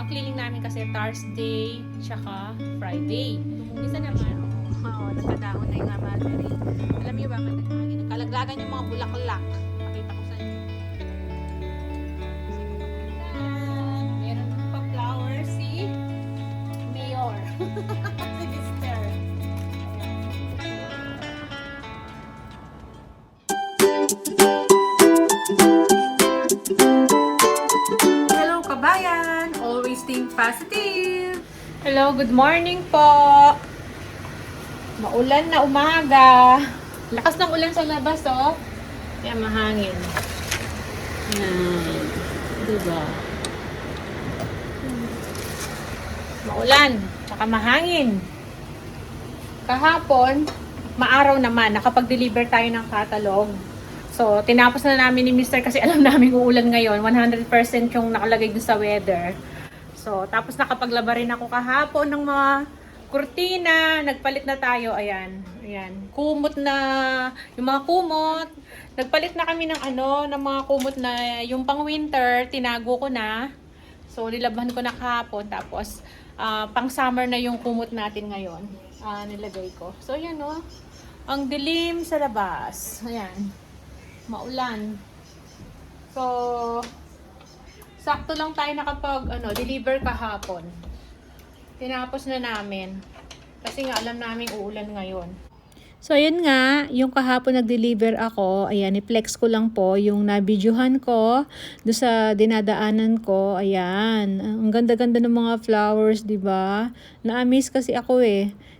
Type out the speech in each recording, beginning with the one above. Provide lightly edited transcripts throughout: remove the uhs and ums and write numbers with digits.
cleaning namin kasi Thursday, tsaka Friday. Isa naman, nagkadahon na yung mulberry. Alam niyo ba, kalaglagan yung mga bulaklak. Pakita ko sa inyo. Meron pa flower si Mayor. Si Mister. Hello kabayan! Always think positive! Hello, good morning po! Maulan na umaga. Lakas ng ulan sa labas, oh. Kaya mahangin. Yan. Diba? Maulan. Tsaka mahangin. Kahapon, maaraw naman. Nakapag-deliver tayo ng catalog. So, tinapos na namin ni Mr. kasi alam namin uulan ngayon. 100% yung nakalagay dun sa weather. So, tapos nakapaglaba rin ako kahapon ng mga kurtina, nagpalit na tayo, ayan, ayan, kumot na, yung mga kumot, nagpalit na kami ng ng mga kumot na, yung pang winter, tinago ko na, so nilabhan ko na kahapon, tapos, pang summer na yung kumot natin ngayon, nilagay ko, so ayan ang dilim sa labas, ayan, maulan, so, sakto lang tayo nakapag, deliver kahapon. Tinapos na namin. Kasi nga alam namin uulan ngayon. So ayun nga, yung kahapon nag-deliver ako, ayan, i-flex ko lang po yung nabidyohan ko do sa dinadaanan ko. Ayan, ang ganda-ganda ng mga flowers, 'di ba? Na-amaze kasi ako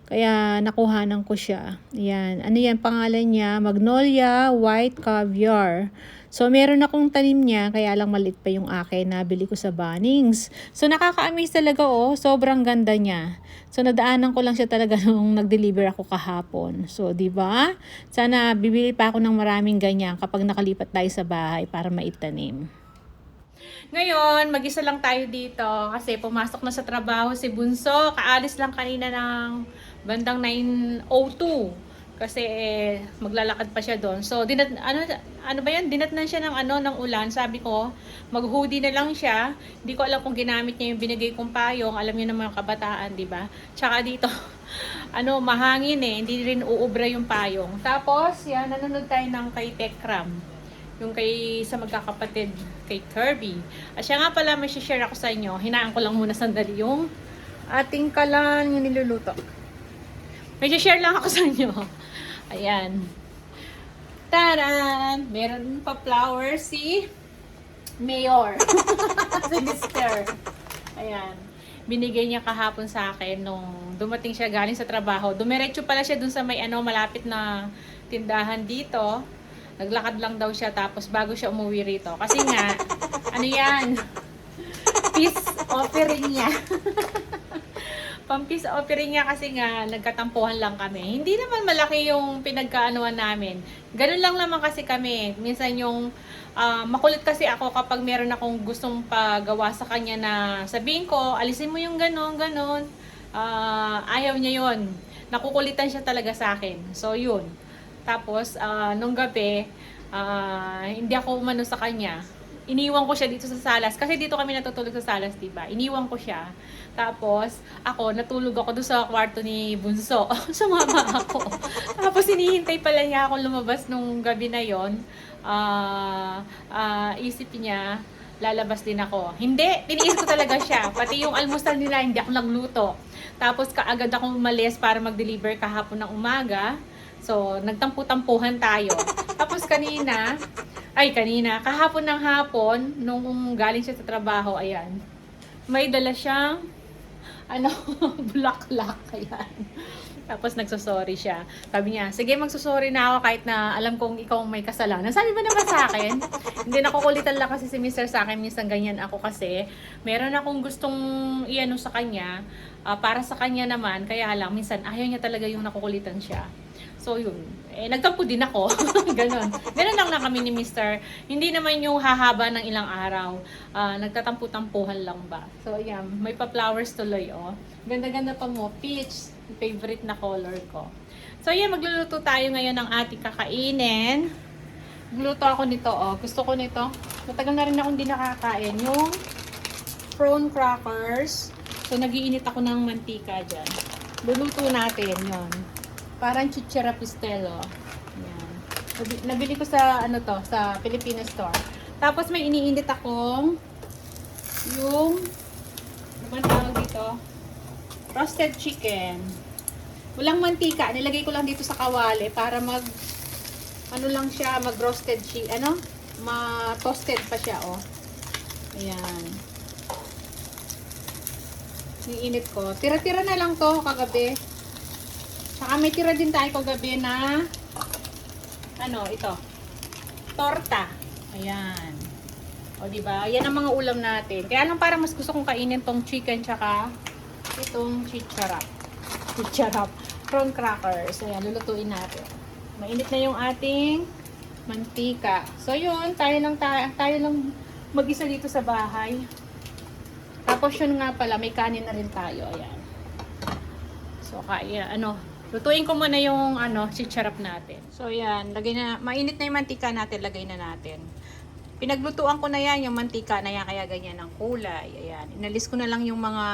Kaya nakuhanan ko siya. Ayan, ano yan pangalan niya? Magnolia White Caviar. So, meron akong tanim niya, kaya lang maliit pa yung akin, nabili ko sa Bunnings. So, nakaka-amaze talaga sobrang ganda niya. So, nadaanan ko lang siya talaga nung nag-deliver ako kahapon. So, di ba? Sana bibili pa ako ng maraming ganyan kapag nakalipat tayo sa bahay para maitanim. Ngayon, mag-isa lang tayo dito kasi pumasok na sa trabaho si Bunso. Kaalis lang kanina ng bandang 9:02. Kasi maglalakad pa siya doon. So ano ba 'yan? Dinatnan siya ng ulan. Sabi ko, mag-hoodie na lang siya. Hindi ko alam kung ginamit niya yung binigay kong payong. Alam niyo naman yung kabataan, 'di ba? Tsaka dito mahangin hindi rin uubra yung payong. Tapos, yan nanonood tayo ng kay Tekram. Yung sa magkakapatid kay Kirby. At siya nga pala, may share ako sa inyo. Hinaan ko lang muna sandali yung ating kalan yung niluluto. May share lang ako sa inyo. Ayan. Taran! Meron pa flower si Mayor. Si Mister. Ayan. Binigay niya kahapon sa akin nung dumating siya galing sa trabaho. Dumiretso pala siya dun sa may malapit na tindahan dito. Naglakad lang daw siya tapos bago siya umuwi rito. Kasi nga, yan? Peace offering niya. Pang-peace offering niya kasi nga, nagkatampuhan lang kami. Hindi naman malaki yung pinagkaanuan namin. Ganun lang naman kasi kami. Minsan yung, makulit kasi ako kapag meron akong gustong pagawa sa kanya na sabihin ko, alisin mo yung ganon. Ayaw niya yun. Nakukulitan siya talaga sa akin. So, yun. Tapos, nung gabi, hindi ako umano sa kanya. Iniwan ko siya dito sa salas. Kasi dito kami natutulog sa salas, diba? Iniwan ko siya. Tapos, natulog ako doon sa kwarto ni Bunso. Sumama ako. Tapos, hinihintay pala niya ako lumabas nung gabi na yon. Isip niya, lalabas din ako. Hindi, tiniis ko talaga siya. Pati yung almusal nila, hindi ako nagluto. Tapos, kaagad akong umalis para mag-deliver kahapon ng umaga. So, nagtampu-tampuhan tayo. Tapos kahapon ng hapon, nung galing siya sa trabaho, ayan, may dala siyang, bulaklak, ayan. Tapos nagsosorry siya. Sabi niya, sige magsosorry na ako kahit na alam kong ikaw may kasalanan. Sabi ba naman sa akin? Hindi nakukulitan lang kasi si Mr. sa akin. Minsan ganyan ako kasi. Meron akong gustong sa kanya. Para sa kanya naman. Kaya lang, minsan ayaw niya talaga yung nakukulitan siya. So yun, nagtampo din ako. Ganon. Ganon lang kami ni Mr. Hindi naman yung hahaba ng ilang araw. Nagtatampo-tampuhan lang ba. So ayan, may pa-flowers tuloy Ganda-ganda pa mo. Peach, favorite na color ko. So ayan, magluluto tayo ngayon ng ating kakainin. Magluluto ako nito Gusto ko nito. Matagal na rin akong hindi nakakain. Yung prawn crackers. So, nagiinit ako ng mantika dyan. Luluto natin yon. Parang chichara pistelo. Yan. Nabili ko sa, ano to, sa Filipino store. Tapos, may iniinit akong yung, ano bang tawag dito? Roasted chicken. Walang mantika. Nilagay ko lang dito sa kawali para ano lang siya, mag-roasted chicken. Ano? Ma-toasted pa siya, oh. Ayan. Niinit ko. Tira-tira na lang to kagabi. Saka may tira din tayo kagabi na ano, ito. Torta. Ayan. O, diba? Yan ang mga ulam natin. Kaya lang parang mas gusto kong kainin tong chicken tsaka itong chicharap. Chicharap. Prawn crackers. Ayan, lulutuin natin. Mainit na yung ating mantika. So, yun. Tayo lang mag-isa dito sa bahay. Tapos yun nga pala, may kanin na rin tayo. Ayan. So, kaya, lutuin ko muna yung, chicharap natin. So, ayan. Mainit na yung mantika natin, lagay na natin. Pinaglutuan ko na yan, yung mantika na yan, kaya ganyan ang kulay. Ayan. Inalis ko na lang yung mga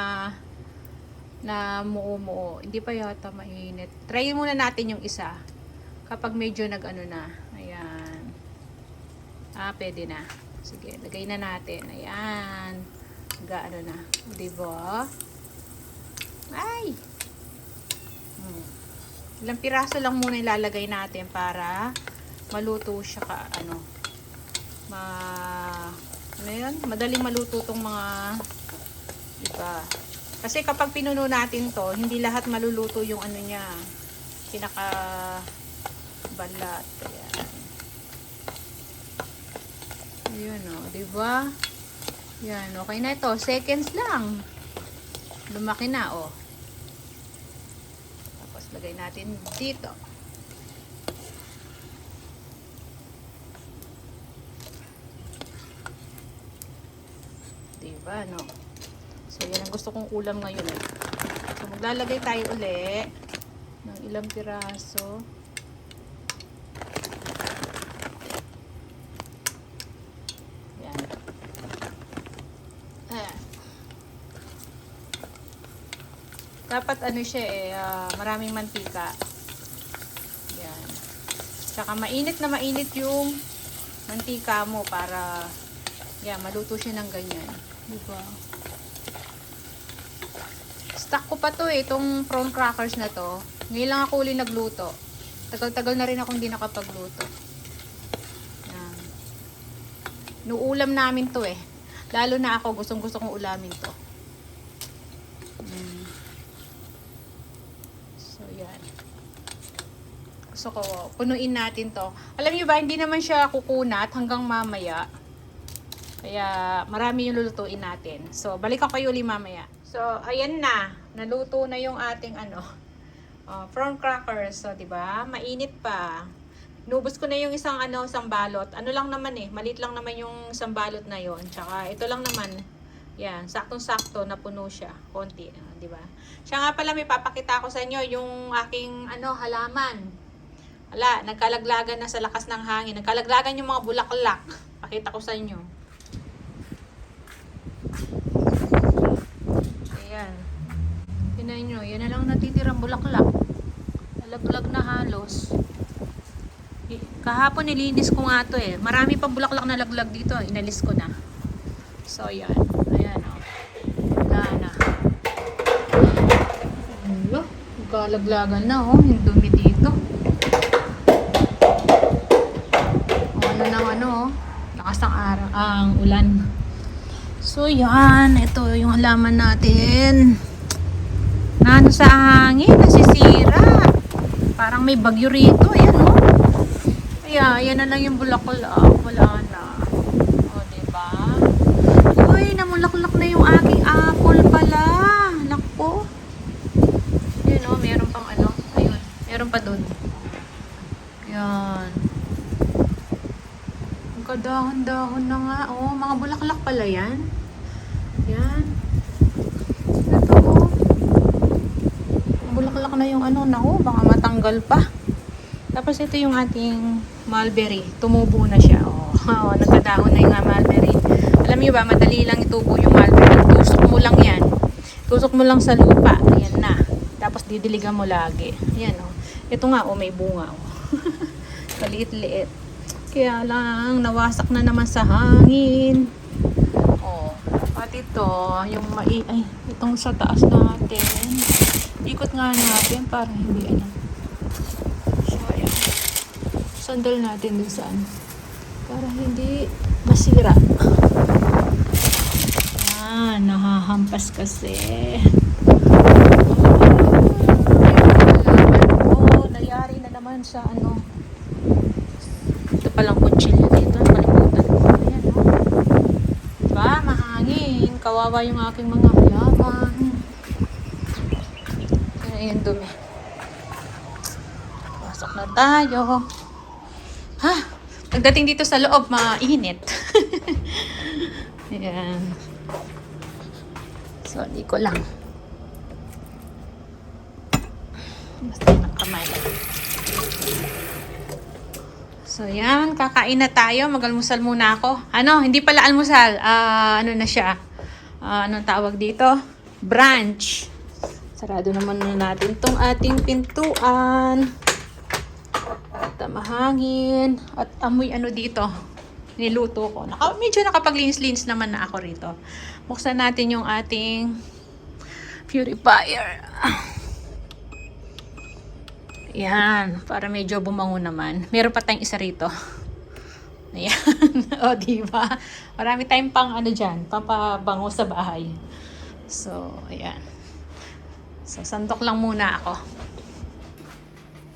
na muo-muo. Hindi pa yata mainit. Try muna natin yung isa. Kapag medyo nag-ano na. Ayan. Pwede na. Sige, lagay na natin. Ayan. Gaano na. Diba? Ay! Ilang piraso lang muna ilalagay natin para maluto siya madaling maluto tong mga diba? Kasi kapag pinuno natin to, hindi lahat maluluto yung niya. Pinaka balat. Ayan. Ayan o, diba? Yan, okay na ito. Seconds lang. Lumaki na, oh. Tapos, lagay natin dito. Diba, no? So, yan ang gusto kong ulam ngayon, eh. So, maglalagay tayo uli ng ilang piraso. Dapat maraming mantika. Yan. Tsaka mainit na mainit yung mantika mo para maluto siya ng ganyan. Diba? Stock ko pa to itong prawn crackers na to. Ngayon lang ako uli nagluto. Tagal-tagal na rin akong hindi nakapagluto. Yan. Nuulam namin to Lalo na ako, gustong-gusto kong ulamin to. Gusto ko, punuin natin to. Alam niyo ba, hindi naman siya kukunat hanggang mamaya. Kaya, marami yung lulutuin natin. So, balikan ko kayo ulit mamaya. So, ayan na. Naluto na yung ating prawn crackers. So, diba? Mainit pa. Nubos ko na yung isang balot. Ano lang naman maliit lang naman yung isang balot na yon. Tsaka, ito lang naman. Yan, saktong-sakto na puno siya. Konti, diba? Siya nga pala, may papakita ko sa inyo yung aking halaman. Wala, nagkalaglagan na sa lakas ng hangin. Nagkalaglagan yung mga bulaklak. Pakita ko sa inyo. Ayan. Tingnan nyo, yan na lang natitirang bulaklak. Nalaglag na halos. Kahapon nilinis ko nga to Marami pang bulaklak na laglag dito. Inalis ko na. So, yan. Ayan o. Wala na. Nagkalaglagan na yung dumi dito. Lakas ng araw, ang ulan. So, yan. Ito yung halaman natin. Sa hangin, nasisira. Parang may bagyo rito. Ayan, Kaya, yan na lang yung bulaklak. Wala na. O, diba? Uy, namulaklak na yung aking apple pala. Naku. Yun, meron pang Ayun, meron pa dun. Yan. Kadahon-dahon na nga. Mga bulaklak pala yan. Yan. Ito. Bulaklak na yung baka matanggal pa. Tapos ito yung ating mulberry. Tumubo na siya. Nagkadahon na yung mulberry. Alam niyo ba, madali lang itubo yung mulberry. Tusok mo lang yan. Tusok mo lang sa lupa. Ayan na. Tapos didiligan mo lagi. Ayan o. Ito nga o, may bunga o. Kaliit-liit. Kaya lang, nawasak na naman sa hangin. O. At ito, yung ay, itong sa taas natin. Ikot nga natin para hindi ano. So, ayan. Sandal natin dun saan. Para hindi masira. Yan, nahahampas kasi. Oh, nayari na naman sa ano. Ito palang kutsilyo dito. Kalimutan ko. Ayan, oh. Diba? Mahangin. Kawawa yung aking mga halaman. Ayan, dumi. Pasok na tayo. Ha? Pagdating dito sa loob, mainit. Ayan. So, di ko lang. Basta ng kamay. So, yan. Kakain na tayo. Mag-almusal muna ako. Ano? Hindi pala almusal. Ano na siya? Anong tawag dito? Brunch. Sarado naman na natin itong ating pintuan. At mahangin. At amoy ano dito. Niluto ko. Medyo nakapaglinis-linis naman na ako rito. Buksan natin yung ating purifier. Yan. Para medyo bumango naman. Meron pa tayong isa rito. Ayan. O, diba? Marami tayong pang ano dyan. Papabango sa bahay. So, ayan. So, sandok lang muna ako.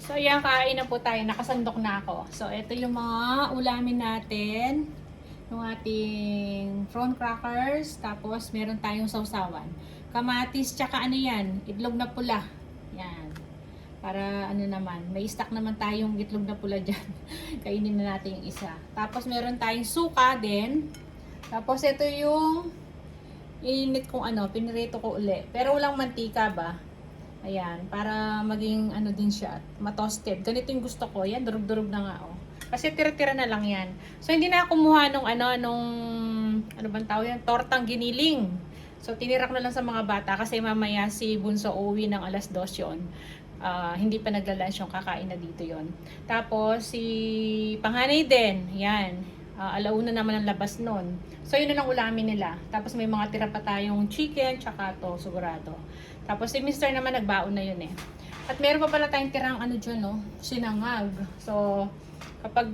So, ayan. Kain na po tayo. Nakasandok na ako. So, ito yung mga ulamin natin. Yung ating prawn crackers, tapos meron tayong sausawan. Kamatis, tsaka ano yan, itlog na pula. Yan. Para ano naman, may stock naman tayong itlog na pula dyan. Kainin na natin yung isa. Tapos meron tayong suka din. Tapos ito yung init kong ano, pinirito ko uli. Pero walang mantika ba? Ayan, para maging ano din siya, matosted. Ganito yung gusto ko. Yan, durug-durug na nga oh. Kasi tira-tira na lang yan. So, hindi na kumuha nung ano bang tawag yan? Tortang giniling. So, tinirak na lang sa mga bata kasi mamaya si Bunso uwi ng alas 2 yun. Hindi pa nagla-lunch yung kakain na dito yon. Tapos, si Panghanay din. Yan. Alauna naman ang labas nun. So, yun na lang ulamin nila. Tapos, may mga tira pa tayong chicken, tsaka to, sigurado. Tapos, si Mr. naman nagbaon na yun eh. At meron pa pala tayong tirang ano dyan, no? Sinangag. So, kapag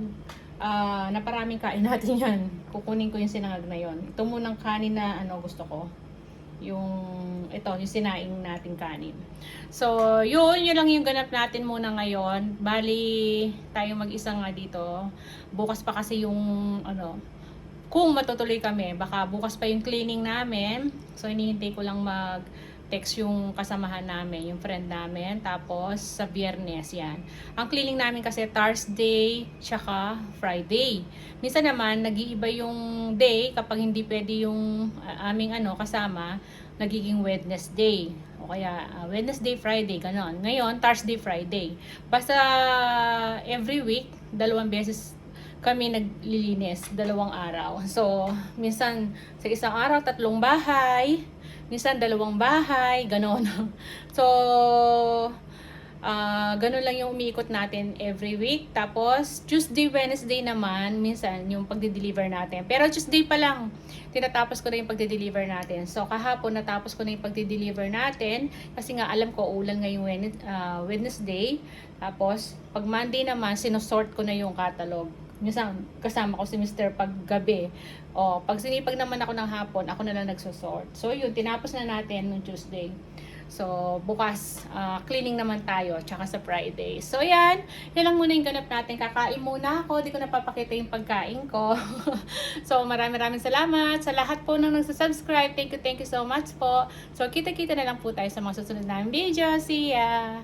naparaming kain natin yan, kukunin ko yung sinangag na yon. Ito munang kanin na ano gusto ko. Yung sinaing natin kanin. So, yun lang yung ganap natin muna ngayon. Bali, tayo mag-isa nga dito. Bukas pa kasi yung kung matutuloy kami, baka bukas pa yung cleaning namin. So, hinihintay ko lang text yung kasamahan namin, yung friend namin. Tapos, sa Biyernes, yan. Ang cleaning namin kasi Thursday, tsaka Friday. Minsan naman, nag-iiba yung day kapag hindi pwede yung aming kasama, nagiging Wednesday. O kaya, Wednesday, Friday, ganon. Ngayon, Thursday, Friday. Basta, every week, 2 beses kami naglilinis, 2 araw. So, minsan, sa isang araw, 3 bahay. Minsan, 2 bahay, gano'n. So, gano'n lang yung umiikot natin every week. Tapos, Tuesday, Wednesday naman, minsan, yung pagde-deliver natin. Pero Tuesday pa lang, tinatapos ko na yung pagde-deliver natin. So, kahapon, natapos ko na yung pagde-deliver natin. Kasi nga, alam ko, ulan ngayong Wednesday. Tapos, pag Monday naman, sinosort ko na yung catalog. Minsan, kasama ko si Mr. pag gabi. O, pag sinipag naman ako ng hapon, ako na lang nagsusort. So, yun, tinapos na natin nung Tuesday. So, bukas, cleaning naman tayo, tsaka sa Friday. So, yan lang muna yung ganap natin. Kakain muna ako, di ko napapakita yung pagkain ko. So, maraming salamat sa lahat po nang nagsasubscribe. Thank you so much po. So, kita-kita na lang po tayo sa mga susunod na video. See ya!